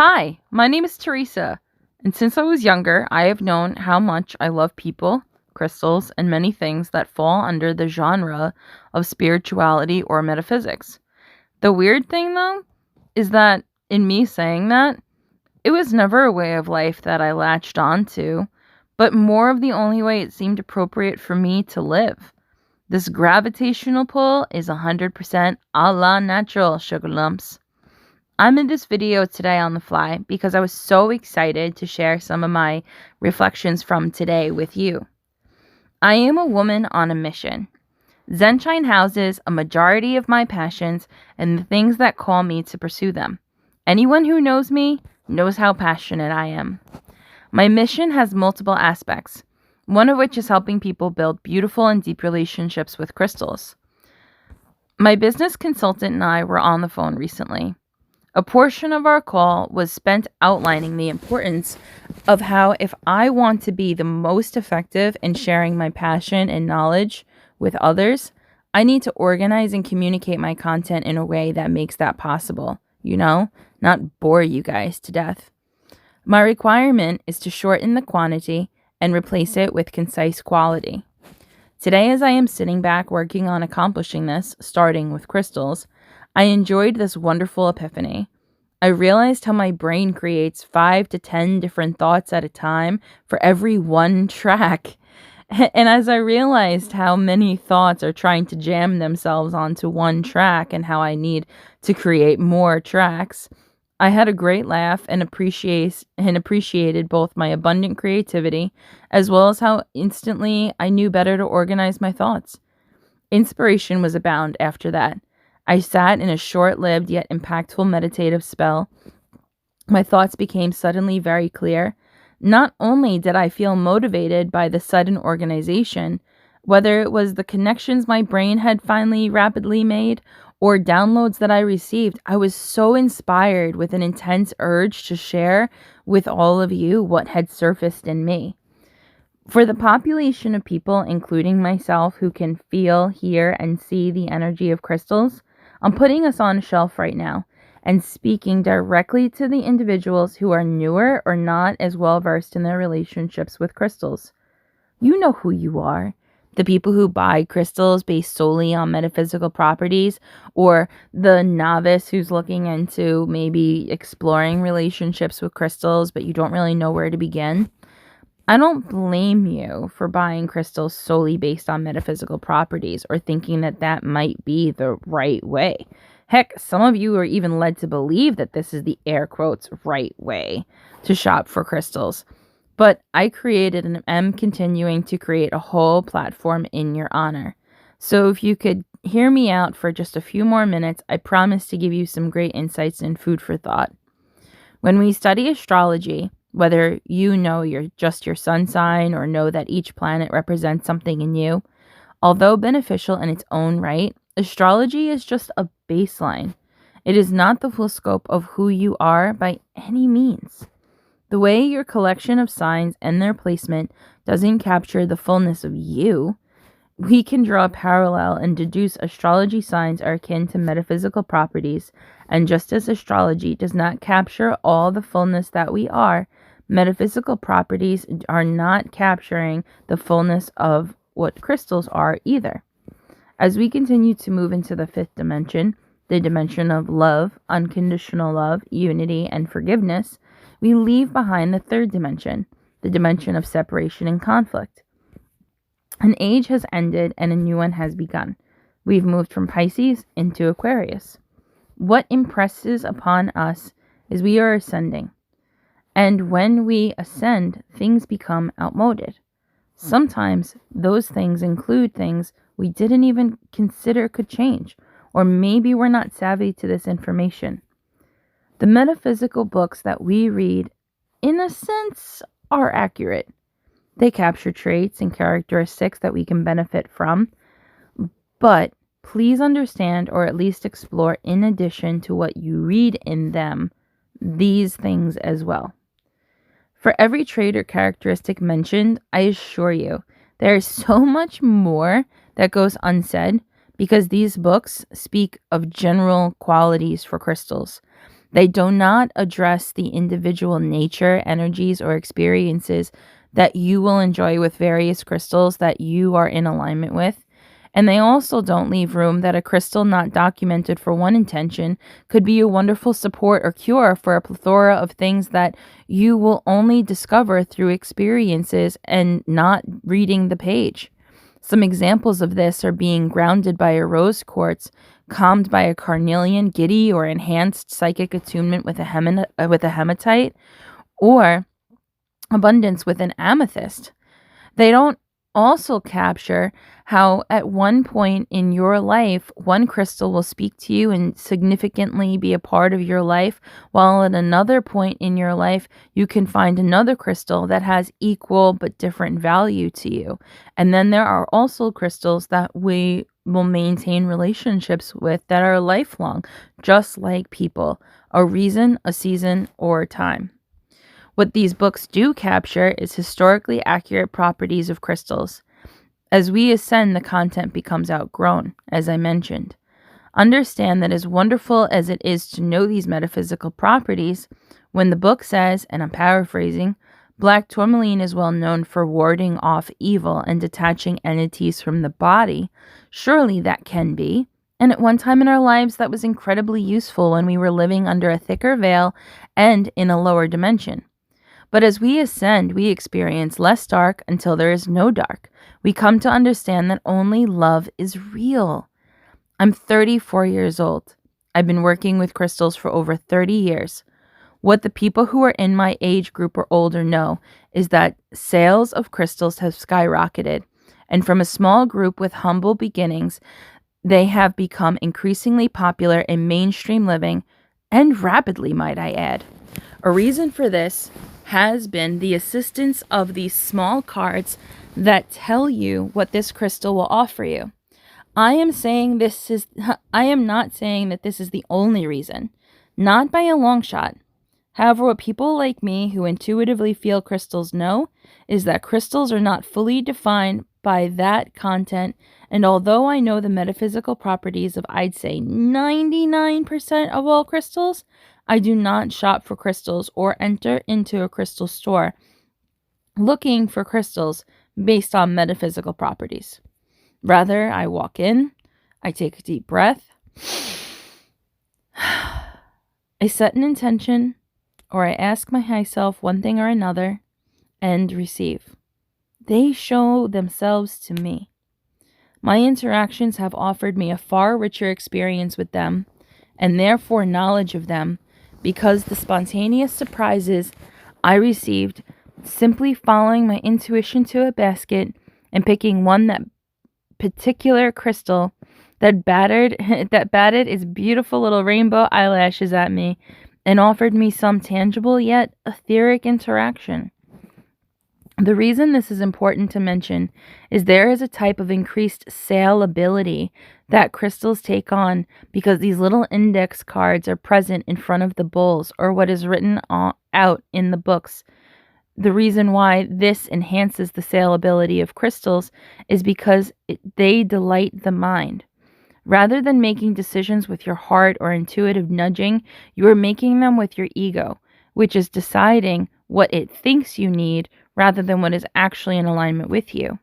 Hi, my name is Teresa, and since I was younger, I have known how much I love people, crystals, and many things that fall under the genre of spirituality or metaphysics. The weird thing, though, is that in me saying that, it was never a way of life that I latched onto, but more of the only way it seemed appropriate for me to live. This gravitational pull is 100% a la natural, sugar lumps. I'm in this video today on the fly because I was so excited to share some of my reflections from today with you. I am a woman on a mission. Zenshine houses a majority of my passions and the things that call me to pursue them. Anyone who knows me knows how passionate I am. My mission has multiple aspects, one of which is helping people build beautiful and deep relationships with crystals. My business consultant and I were on the phone recently. A portion of our call was spent outlining the importance of how, if I want to be the most effective in sharing my passion and knowledge with others, I need to organize and communicate my content in a way that makes that possible, not bore you guys to death. My requirement is to shorten the quantity and replace it with concise quality. Today, as I am sitting back working on accomplishing this, starting with crystals, I enjoyed this wonderful epiphany. I realized how my brain creates 5 to 10 different thoughts at a time for every one track. And as I realized how many thoughts are trying to jam themselves onto one track and how I need to create more tracks, I had a great laugh and appreciated both my abundant creativity as well as how instantly I knew better to organize my thoughts. Inspiration was abound after that. I sat in a short-lived yet impactful meditative spell. My thoughts became suddenly very clear. Not only did I feel motivated by the sudden organization, whether it was the connections my brain had finally rapidly made or downloads that I received, I was so inspired with an intense urge to share with all of you what had surfaced in me. For the population of people, including myself, who can feel, hear, and see the energy of crystals, I'm putting us on a shelf right now and speaking directly to the individuals who are newer or not as well versed in their relationships with crystals. You know who you are. The people who buy crystals based solely on metaphysical properties, or the novice who's looking into maybe exploring relationships with crystals, but you don't really know where to begin. I don't blame you for buying crystals solely based on metaphysical properties or thinking that that might be the right way. Heck, some of you are even led to believe that this is the air quotes right way to shop for crystals. But I created and am continuing to create a whole platform in your honor. So if you could hear me out for just a few more minutes, I promise to give you some great insights and food for thought. When we study astrology, whether you know you're just your sun sign or know that each planet represents something in you, although beneficial in its own right, astrology is just a baseline. It is not the full scope of who you are by any means. The way your collection of signs and their placement doesn't capture the fullness of you, we can draw a parallel and deduce astrology signs are akin to metaphysical properties, and just as astrology does not capture all the fullness that we are, metaphysical properties are not capturing the fullness of what crystals are either. As we continue to move into the 5th dimension, the dimension of love, unconditional love, unity, and forgiveness, we leave behind the 3rd dimension, the dimension of separation and conflict. An age has ended and a new one has begun. We've moved from Pisces into Aquarius. What impresses upon us is we are ascending. And when we ascend, things become outmoded. Sometimes those things include things we didn't even consider could change, or maybe we're not savvy to this information. The metaphysical books that we read, in a sense, are accurate. They capture traits and characteristics that we can benefit from, but please understand, or at least explore, in addition to what you read in them, these things as well. For every trait or characteristic mentioned, I assure you, there is so much more that goes unsaid because these books speak of general qualities for crystals. They do not address the individual nature, energies, or experiences that you will enjoy with various crystals that you are in alignment with. And they also don't leave room that a crystal not documented for one intention could be a wonderful support or cure for a plethora of things that you will only discover through experiences and not reading the page. Some examples of this are being grounded by a rose quartz, calmed by a carnelian, giddy or enhanced psychic attunement with a hematite, or abundance with an amethyst. They don't also capture how at one point in your life, one crystal will speak to you and significantly be a part of your life, while at another point in your life, you can find another crystal that has equal but different value to you. And then there are also crystals that we will maintain relationships with that are lifelong, just like people, a reason, a season, or a time. What these books do capture is historically accurate properties of crystals. As we ascend, the content becomes outgrown, as I mentioned. Understand that as wonderful as it is to know these metaphysical properties, when the book says, and I'm paraphrasing, black tourmaline is well known for warding off evil and detaching entities from the body, surely that can be. And at one time in our lives, that was incredibly useful when we were living under a thicker veil and in a lower dimension. But as we ascend, we experience less dark until there is no dark. We come to understand that only love is real. I'm 34 years old. I've been working with crystals for over 30 years. What the people who are in my age group or older know is that sales of crystals have skyrocketed. And from a small group with humble beginnings, they have become increasingly popular in mainstream living, and rapidly, might I add. A reason for this has been the assistance of these small cards that tell you what this crystal will offer you. I am not saying that this is the only reason, not by a long shot. However, what people like me who intuitively feel crystals know is that crystals are not fully defined by that content, and although I know the metaphysical properties of, I'd say, 99% of all crystals, I do not shop for crystals or enter into a crystal store looking for crystals based on metaphysical properties. Rather, I walk in, I take a deep breath, I set an intention, or I ask my high self one thing or another, and receive. They show themselves to me. My interactions have offered me a far richer experience with them, and therefore knowledge of them, because the spontaneous surprises I received simply following my intuition to a basket and picking that particular crystal that batted its beautiful little rainbow eyelashes at me and offered me some tangible yet etheric interaction. The reason this is important to mention is there is a type of increased saleability that crystals take on because these little index cards are present in front of the bowls or what is written out in the books. The reason why this enhances the saleability of crystals is because they delight the mind. Rather than making decisions with your heart or intuitive nudging, you are making them with your ego, which is deciding what it thinks you need rather than what is actually in alignment with you.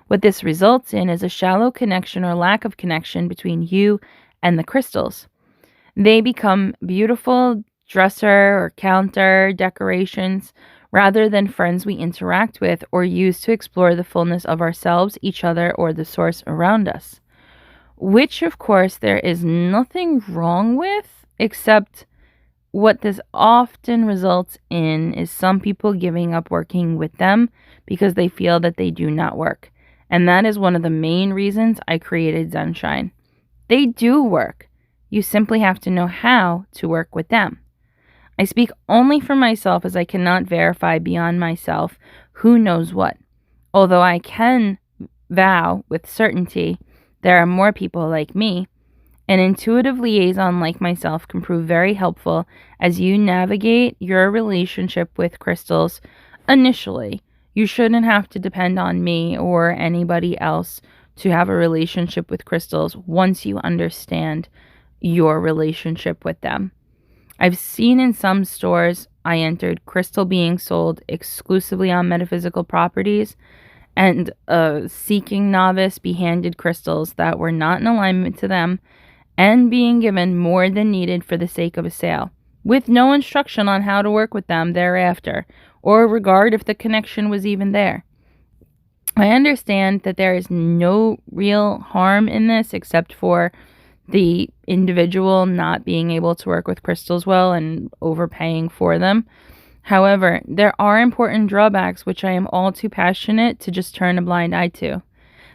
What this results in is a shallow connection or lack of connection between you and the crystals. They become beautiful dresser or counter decorations rather than friends we interact with or use to explore the fullness of ourselves, each other, or the source around us. Which, of course, there is nothing wrong with, except what this often results in is some people giving up working with them because they feel that they do not work. And that is one of the main reasons I created Zenshine. They do work. You simply have to know how to work with them. I speak only for myself as I cannot verify beyond myself who knows what. Although I can vow with certainty there are more people like me. An intuitive liaison like myself can prove very helpful as you navigate your relationship with crystals. Initially, you shouldn't have to depend on me or anybody else to have a relationship with crystals once you understand your relationship with them. I've seen in some stores I entered crystal being sold exclusively on metaphysical properties, and a seeking novice be handed crystals that were not in alignment to them and being given more than needed for the sake of a sale, with no instruction on how to work with them thereafter, or regard if the connection was even there. I understand that there is no real harm in this except for the individual not being able to work with crystals well and overpaying for them. However, there are important drawbacks which I am all too passionate to just turn a blind eye to.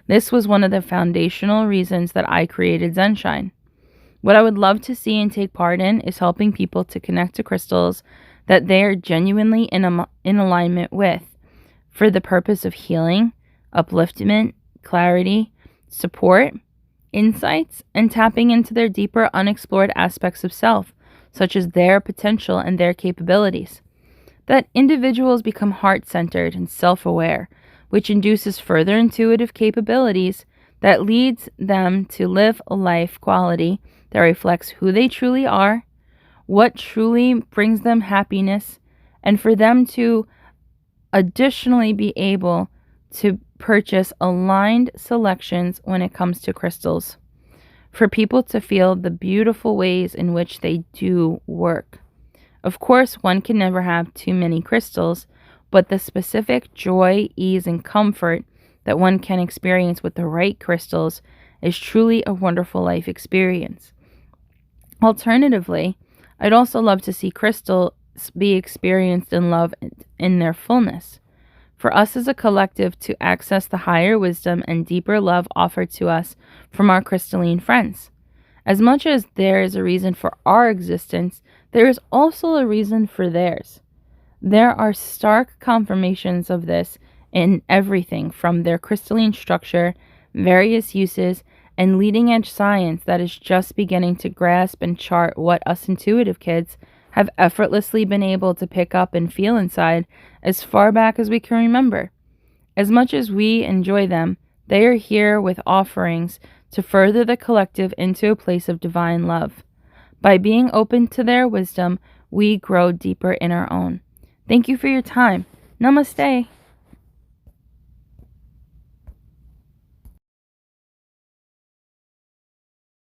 This was one of the foundational reasons that I created Zenshine. What I would love to see and take part in is helping people to connect to crystals that they are genuinely in alignment with for the purpose of healing, upliftment, clarity, support, insights, and tapping into their deeper unexplored aspects of self, such as their potential and their capabilities. That individuals become heart-centered and self-aware, which induces further intuitive capabilities that leads them to live a life quality that reflects who they truly are, what truly brings them happiness, and for them to additionally be able to purchase aligned selections when it comes to crystals, for people to feel the beautiful ways in which they do work. Of course, one can never have too many crystals, but the specific joy, ease, and comfort that one can experience with the right crystals is truly a wonderful life experience. Alternatively, I'd also love to see crystals be experienced in love in their fullness. For us as a collective to access the higher wisdom and deeper love offered to us from our crystalline friends. As much as there is a reason for our existence, there is also a reason for theirs. There are stark confirmations of this in everything from their crystalline structure, various uses, and leading-edge science that is just beginning to grasp and chart what us intuitive kids have effortlessly been able to pick up and feel inside as far back as we can remember. As much as we enjoy them, they are here with offerings to further the collective into a place of divine love. By being open to their wisdom, we grow deeper in our own. Thank you for your time. Namaste.